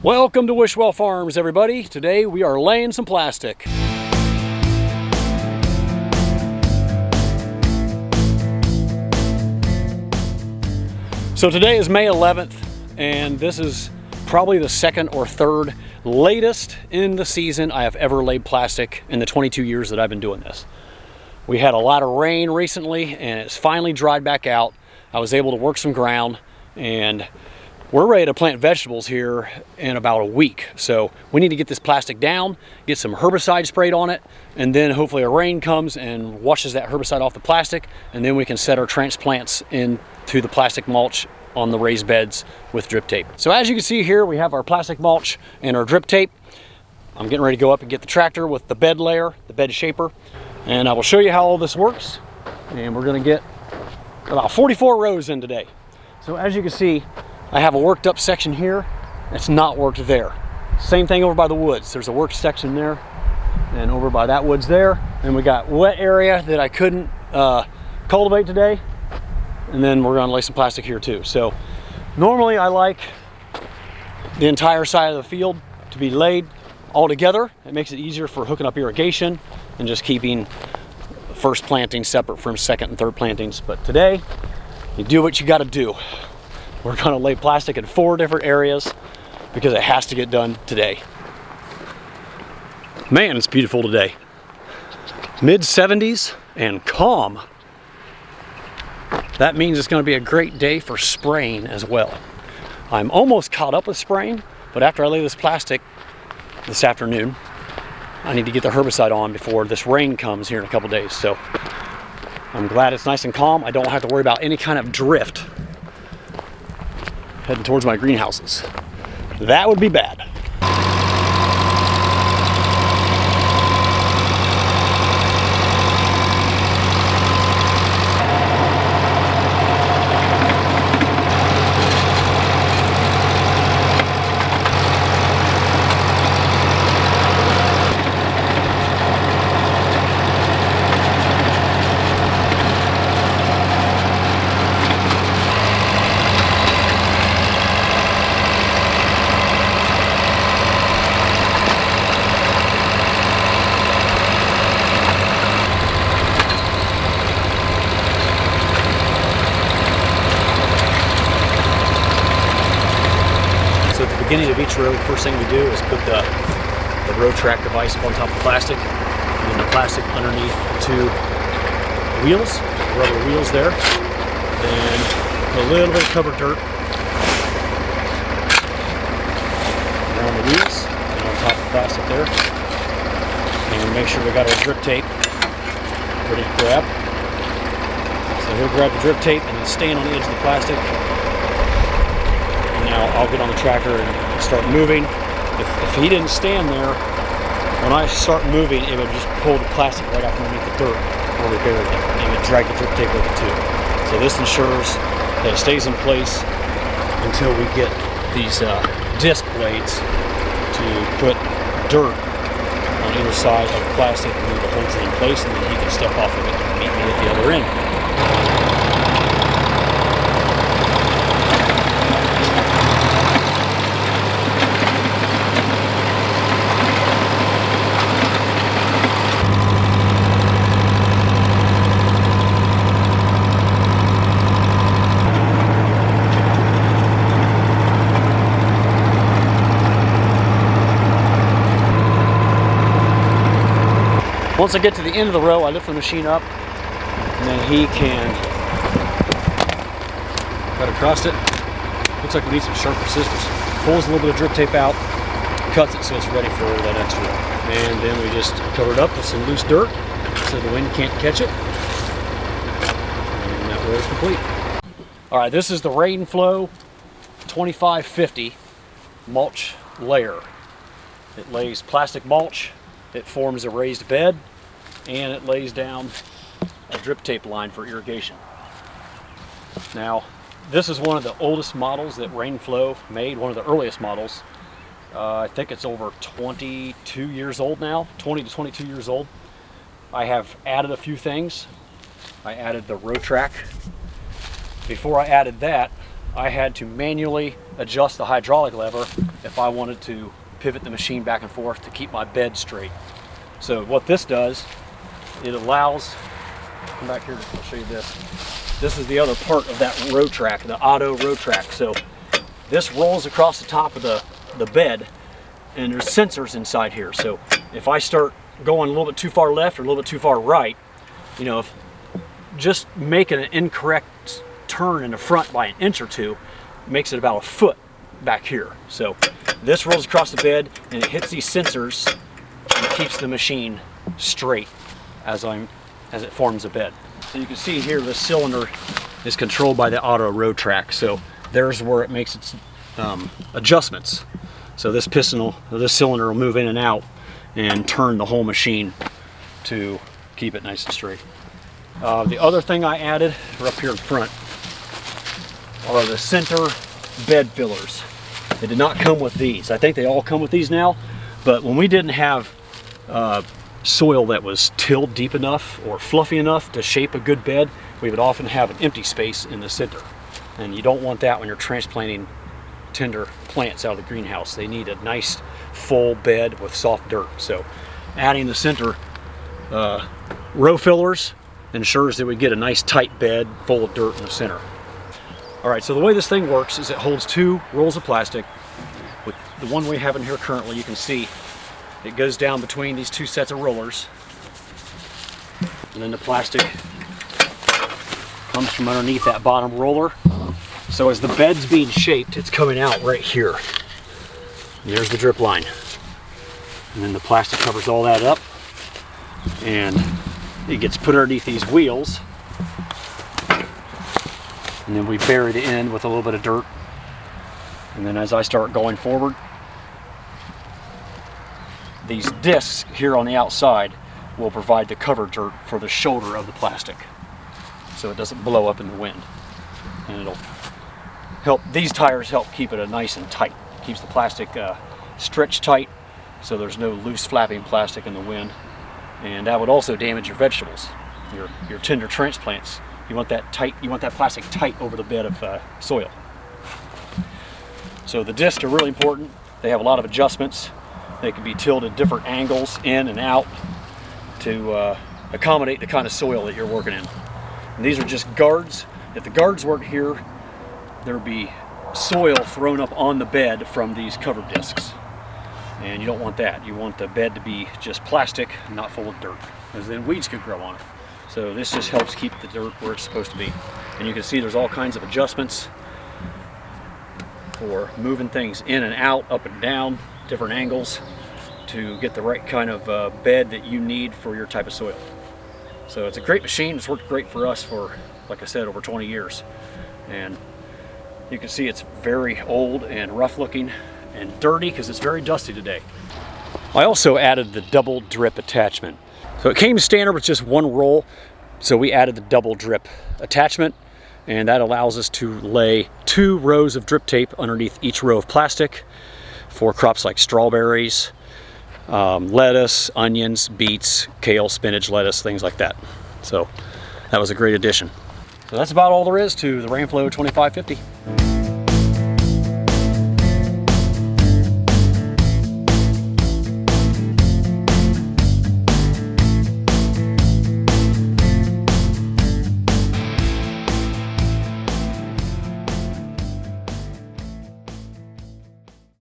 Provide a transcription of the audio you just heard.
Welcome to Wishwell Farms, everybody. Today we are laying some plastic. So today is May 11th, and this is probably the second or third latest in the season I have ever laid plastic in the 22 years that I've been doing this. We had a lot of rain recently, and it's finally dried back out. I was able to work some ground, and we're ready to plant vegetables here in about a week. So we need to get this plastic down, get some herbicide sprayed on it, and then hopefully a rain comes and washes that herbicide off the plastic, and then we can set our transplants into the plastic mulch on the raised beds with drip tape. So as you can see here, we have our plastic mulch and our drip tape. I'm getting ready to go up and get the tractor with the bed layer, the bed shaper, and I will show you how all this works. And we're gonna get about 44 rows in today. So as you can see, I have a worked up section here that's not worked there. Same thing over by the woods. There's a worked section there, and over by that woods there. And we got wet area that I couldn't cultivate today. And then we're gonna lay some plastic here too. So normally I like the entire side of the field to be laid all together. It makes it easier for hooking up irrigation and just keeping first planting separate from second and third plantings. But today, you do what you gotta do. We're gonna lay plastic in 4 different areas because it has to get done today. Man, it's beautiful today. Mid-70s and calm. That means it's gonna be a great day for spraying as well. I'm almost caught up with spraying, but after I lay this plastic this afternoon, I need to get the herbicide on before this rain comes here in a couple days. So I'm glad it's nice and calm. I don't have to worry about any kind of drift heading towards my greenhouses. That would be bad. So at the beginning of each row, the first thing we do is put the row track device up on top of the plastic, and then the plastic underneath the 2 wheels, rubber wheels there. Then put a little bit of covered dirt around the wheels and on top of the plastic there. And we make sure we got our drip tape ready to grab. So he'll grab the drip tape and then stand on the edge of the plastic. Now I'll get on the tractor and start moving. If he didn't stand there, when I start moving, it would just pull the plastic right off underneath the dirt where we buried it, and it would drag the drip tape with it too. So this ensures that it stays in place until we get these disc blades to put dirt on either side of the plastic and move it holds it in place, and then he can step off of it and meet me at the other end. Once I get to the end of the row, I lift the machine up, and then he can cut across it. Looks like we need some sharper scissors. Pulls a little bit of drip tape out, cuts it so it's ready for that next row. And then we just cover it up with some loose dirt so the wind can't catch it. And that row is complete. All right, this is the Rainflow 2550 mulch layer. It lays plastic mulch, it forms a raised bed, and it lays down a drip tape line for irrigation. Now, this is one of the oldest models that Rainflow made, one of the earliest models. I think it's over 22 years old now, 20 to 22 years old. I have added a few things. I added the row track. Before I added that, I had to manually adjust the hydraulic lever if I wanted to pivot the machine back and forth to keep my bed straight. So what this does, it allows, come back here, I'll show you this. This is the other part of that row track, the auto row track. So this rolls across the top of the bed, and there's sensors inside here. So if I start going a little bit too far left or a little bit too far right, you know, if just making an incorrect turn in the front by an inch or two makes it about a foot back here. So this rolls across the bed and it hits these sensors and keeps the machine straight as it forms a bed. So you can see here the cylinder is controlled by the auto row track. So there's where it makes its adjustments. So this cylinder will move in and out and turn the whole machine to keep it nice and straight. The other thing I added are up here in front are the center bed fillers. They did not come with these. I think they all come with these now, but when we didn't have soil that was tilled deep enough or fluffy enough to shape a good bed, we would often have an empty space in the center. And you don't want that when you're transplanting tender plants out of the greenhouse. They need a nice full bed with soft dirt. So adding the center row fillers ensures that we get a nice tight bed full of dirt in the center. All right, so the way this thing works is it holds 2 rolls of plastic. With the one we have in here currently, you can see it goes down between these 2 sets of rollers, and then the plastic comes from underneath that bottom roller. So as the bed's being shaped, it's coming out right here. There's the drip line. And then the plastic covers all that up, and it gets put underneath these wheels. And then we bury the end with a little bit of dirt. And then as I start going forward, these discs here on the outside will provide the cover dirt for the shoulder of the plastic, so it doesn't blow up in the wind. And it'll help, these tires help keep it nice and tight. Keeps the plastic stretched tight, so there's no loose flapping plastic in the wind. And that would also damage your vegetables, your tender transplants. You want that tight, you want that plastic tight over the bed of soil. So the discs are really important. They have a lot of adjustments. They can be tilled at different angles, in and out, to accommodate the kind of soil that you're working in. And these are just guards. If the guards weren't here, there would be soil thrown up on the bed from these cover discs. And you don't want that. You want the bed to be just plastic, not full of dirt, because then weeds could grow on it. So this just helps keep the dirt where it's supposed to be. And you can see there's all kinds of adjustments for moving things in and out, up and down, different angles, to get the right kind of bed that you need for your type of soil. So it's a great machine. It's worked great for us for, like I said, over 20 years. And you can see it's very old and rough looking and dirty because it's very dusty today. I also added the double drip attachment. So it came standard with just 1 roll, so we added the double drip attachment, and that allows us to lay 2 rows of drip tape underneath each row of plastic for crops like strawberries, lettuce, onions, beets, kale, spinach, lettuce, things like that. So that was a great addition. So that's about all there is to the Rainflow 2550.